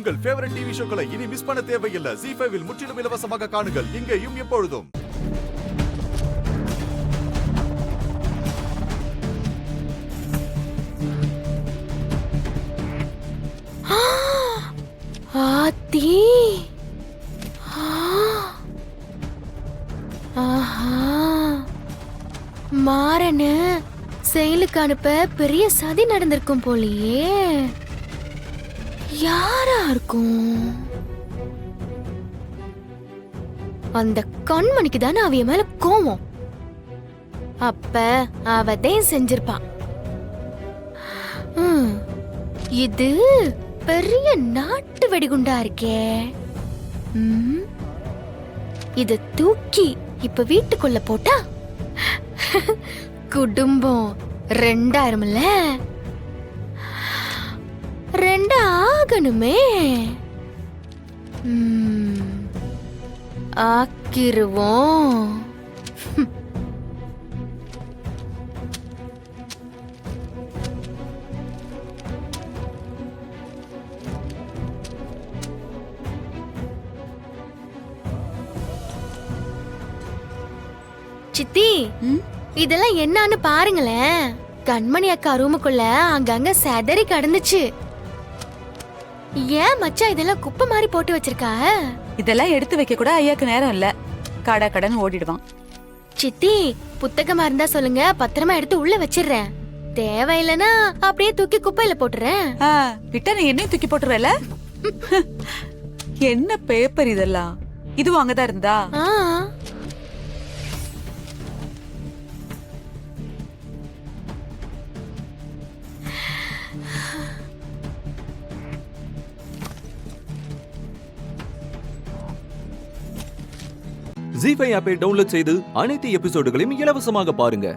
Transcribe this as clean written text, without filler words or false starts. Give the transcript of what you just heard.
உங்கள் favourite TV ஷோக்களை இனி miss பண்ண தேவையில்லை. ZEE5 இல் முற்றிலும் இலவசமாக காணுங்கள். இங்கேயும் எப்பொழுதும். ஆத்தி மாறனு செயலுக்கு அனுப்ப பெரிய சதி நடந்திருக்கும் போலியே. யாரா இருக்கும்? அந்த கண்மணிக்கு தானே அவைய மேல கோவம். அப்ப அவதையும் செஞ்சிருப்பான். இது பெரிய நாட்டு வெடிகுண்டா இருக்கே. இத தூக்கி இப்ப வீட்டுக்குள்ள போட்டா குடும்பம் 2000 2 ஆகணுமே. ஆக்கிருவோம். சித்தி, இதெல்லாம் என்னன்னு பாருங்களேன். கண்மணி அக்கா ரூமுக்குள்ள அங்கங்க செதறி கடந்துச்சு. ஏன் மச்சான் இதெல்லாம் குப்பை மாதிரி போட்டு வச்சிருக்கா? இதெல்லாம் எடுத்து வைக்க கூட ஐயாக்கு நேரம் இல்ல. கடை கடன் ஓடிடுவான். சித்தி, புத்தகமா இருந்தா சொல்லுங்க, பத்திரமா எடுத்து உள்ள வச்சிடுறேன். தேவையில்லைன்னா அப்படியே தூக்கி குப்பையில போட்டுறேன். விட்டா நீ என்னையும் தூக்கி போட்டுருவல. என்ன பேப்பர் இதெல்லாம்? இதுவும் அங்கதான் இருந்தா? ZEE5 ஆப்பை டவுன்லோட் செய்து அனைத்து எபிசோடுகளையும் இலவசமாக பாருங்க.